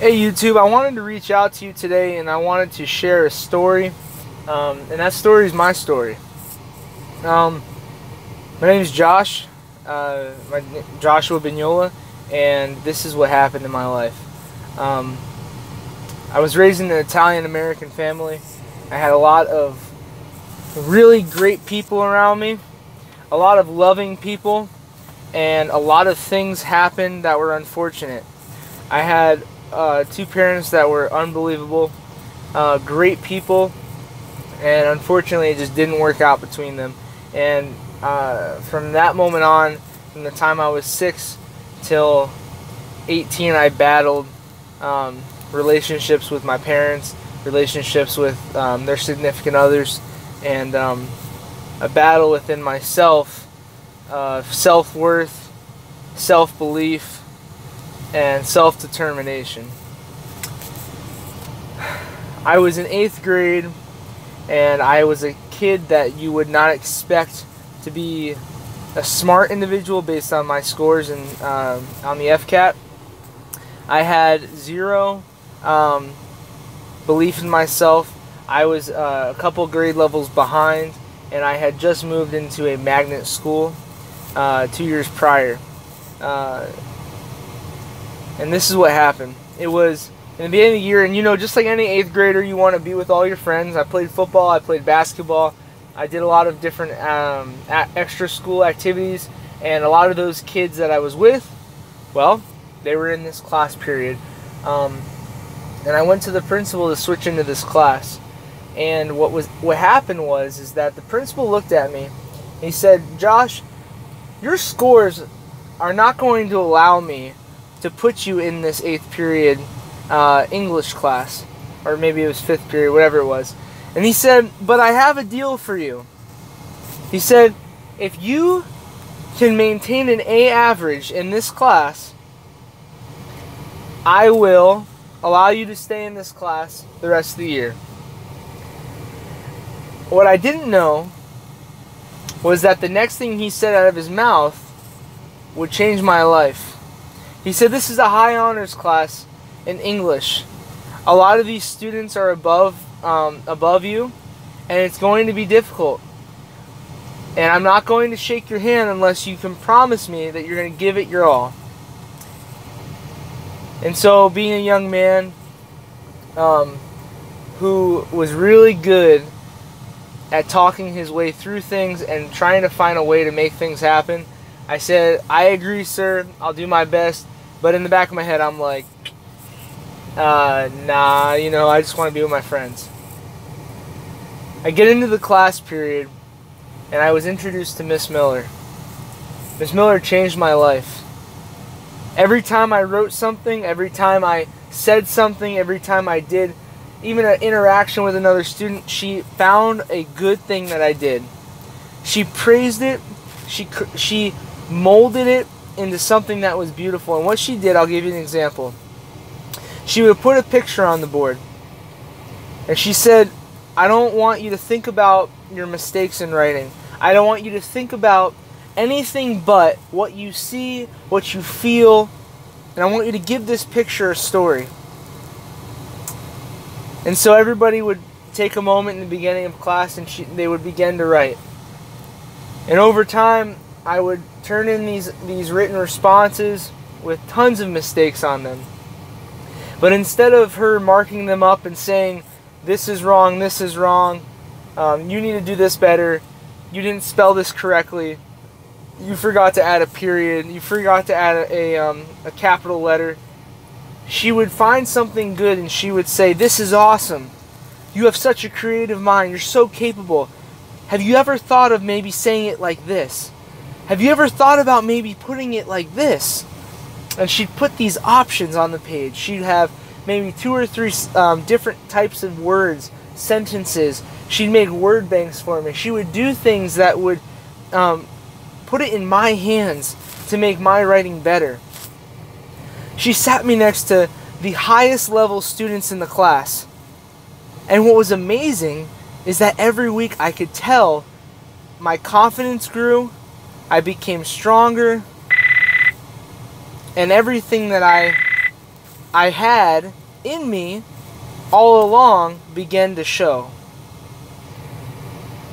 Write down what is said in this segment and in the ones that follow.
Hey YouTube, I wanted to reach out to you today and I wanted to share a story, and that story is my story. My name is Josh, Joshua Vignola, and this is what happened in my life. I was raised in an Italian-American family. I had a lot of really great people around me, a lot of loving people, and a lot of things happened that were unfortunate. I had two parents that were unbelievable, great people, and unfortunately it just didn't work out between them. And from that moment on, from the time I was 6 till 18, I battled relationships with my parents, relationships with their significant others, and a battle within myself, self-worth, self-belief, and self-determination. I was in 8th grade, and I was a kid that you would not expect to be a smart individual based on my scores and on the FCAT. I had zero belief in myself. I was a couple grade levels behind, and I had just moved into a magnet school 2 years prior. And this is what happened. It was in the beginning of the year, and you know, just like any 8th grader, you want to be with all your friends. I played football, I played basketball, I did a lot of different extra school activities, and a lot of those kids that I was with, well, they were in this class period. And I went to the principal to switch into this class. And what happened was that the principal looked at me. He said, "Josh, your scores are not going to allow me to put you in this 8th period English class," or maybe it was 5th period, whatever it was. And he said, "But I have a deal for you." He said, "If you can maintain an A average in this class, I will allow you to stay in this class the rest of the year." What I didn't know was that the next thing he said out of his mouth would change my life. He said, "This is a high honors class in English. A lot of these students are above you, and it's going to be difficult. And I'm not going to shake your hand unless you can promise me that you're going to give it your all." And so, being a young man who was really good at talking his way through things and trying to find a way to make things happen, I said, "I agree, sir. I'll do my best." But in the back of my head, I'm like, nah, you know, I just want to be with my friends. I get into the class period, and I was introduced to Miss Miller. Miss Miller changed my life. Every time I wrote something, every time I said something, every time I did even an interaction with another student, she found a good thing that I did. She praised it. She molded it into something that was beautiful. And what she did, I'll give you an example. She would put a picture on the board, and she said, "I don't want you to think about your mistakes in writing. I don't want you to think about anything but what you see, what you feel, and I want you to give this picture a story." And so everybody would take a moment in the beginning of class, and they would begin to write. And over time, I would turn in these written responses with tons of mistakes on them. But instead of her marking them up and saying, "This is wrong, you need to do this better, you didn't spell this correctly, you forgot to add a period, you forgot to add a capital letter," she would find something good and she would say, "This is awesome. You have such a creative mind. You're so capable. Have you ever thought of maybe saying it like this? Have you ever thought about maybe putting it like this?" And she'd put these options on the page. She'd have maybe 2 or 3 different types of words, sentences. She'd make word banks for me. She would do things that would put it in my hands to make my writing better. She sat me next to the highest level students in the class. And what was amazing is that every week I could tell my confidence grew, I became stronger, and everything that I I had in me all along began to show.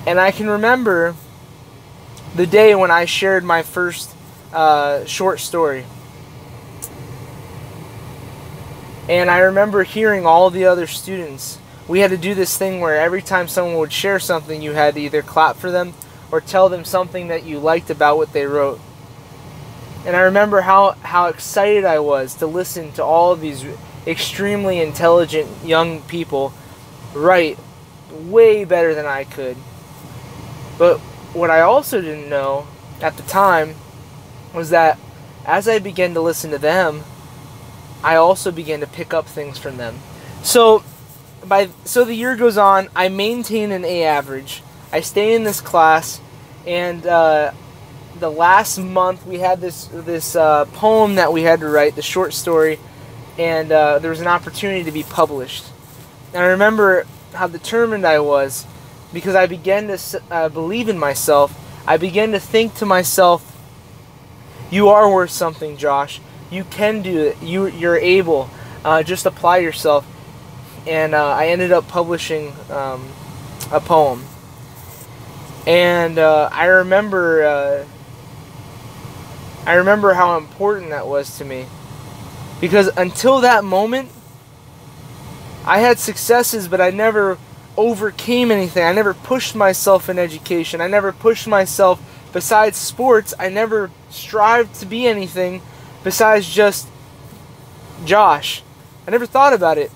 And I can remember the day when I shared my first short story. And I remember hearing all the other students. We had to do this thing where every time someone would share something, you had to either clap for them or tell them something that you liked about what they wrote. And I remember how excited I was to listen to all of these extremely intelligent young people write way better than I could. But what I also didn't know at the time was that as I began to listen to them, I also began to pick up things from them. So the year goes on, I maintain an A average. I stay in this class, and the last month we had this poem that we had to write, the short story, and there was an opportunity to be published. And I remember how determined I was, because I began to believe in myself. I began to think to myself, you are worth something, Josh. You can do it. You're able. Just apply yourself. And I ended up publishing a poem. And I remember how important that was to me. Because until that moment, I had successes, but I never overcame anything. I never pushed myself in education. I never pushed myself besides sports. I never strived to be anything besides just Josh. I never thought about it.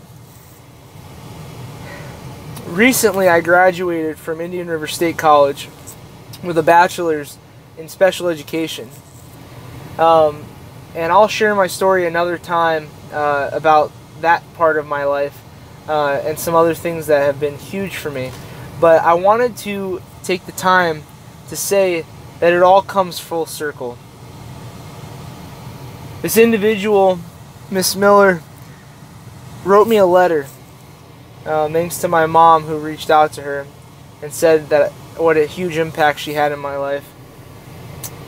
Recently, I graduated from Indian River State College with a bachelor's in special education. And I'll share my story another time about that part of my life and some other things that have been huge for me. But I wanted to take the time to say that it all comes full circle. This individual, Miss Miller, wrote me a letter, thanks to my mom, who reached out to her and said that what a huge impact she had in my life.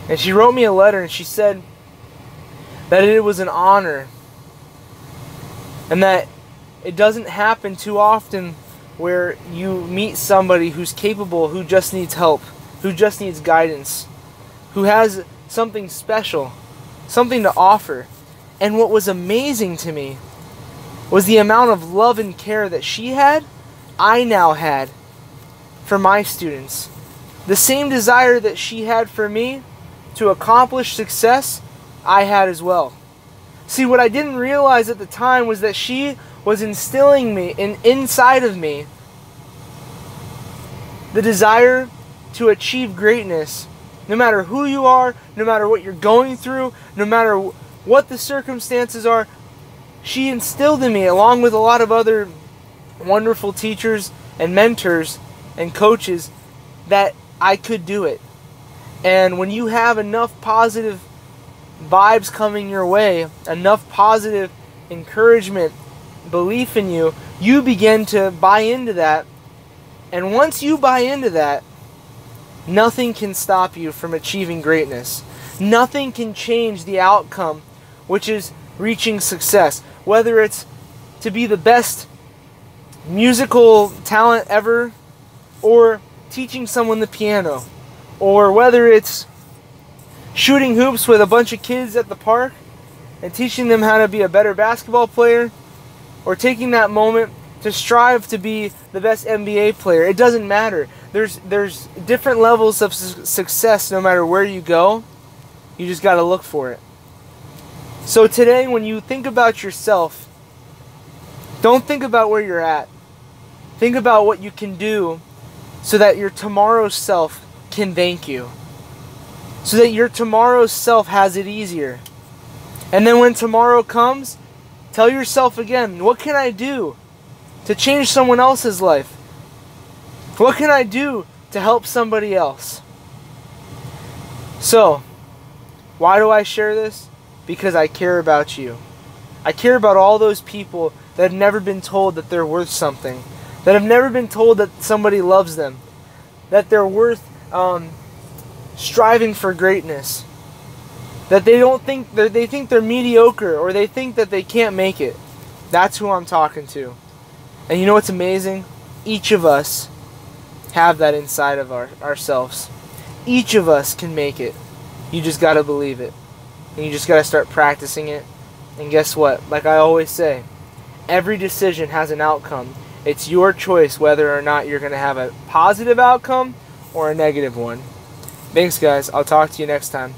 And she wrote me a letter, and she said that it was an honor, and that it doesn't happen too often where you meet somebody who's capable, who just needs help, who just needs guidance, who has something special, something to offer. And what was amazing to me was the amount of love and care that she had, I now had for my students. The same desire that she had for me to accomplish success, I had as well. See, what I didn't realize at the time was that she was instilling inside of me the desire to achieve greatness. No matter who you are, no matter what you're going through, no matter what the circumstances are, she instilled in me, along with a lot of other wonderful teachers and mentors and coaches, that I could do it. And when you have enough positive vibes coming your way, enough positive encouragement, belief in you, you begin to buy into that. And once you buy into that, nothing can stop you from achieving greatness. Nothing can change the outcome, which is reaching success. Whether it's to be the best musical talent ever, or teaching someone the piano, or whether it's shooting hoops with a bunch of kids at the park and teaching them how to be a better basketball player, or taking that moment to strive to be the best NBA player. It doesn't matter. There's different levels of success no matter where you go. You just got to look for it. So today, when you think about yourself, don't think about where you're at. Think about what you can do so that your tomorrow's self can thank you. So that your tomorrow's self has it easier. And then when tomorrow comes, tell yourself again, what can I do to change someone else's life? What can I do to help somebody else? So, why do I share this? Because I care about you. I care about all those people that have never been told that they're worth something, that have never been told that somebody loves them, that they're worth striving for greatness, that they think they're mediocre, or they think that they can't make it. That's who I'm talking to. And you know what's amazing? Each of us have that inside of ourselves. Each of us can make it. You just got to believe it. And you just got to start practicing it. And guess what? Like I always say, every decision has an outcome. It's your choice whether or not you're going to have a positive outcome or a negative one. Thanks, guys. I'll talk to you next time.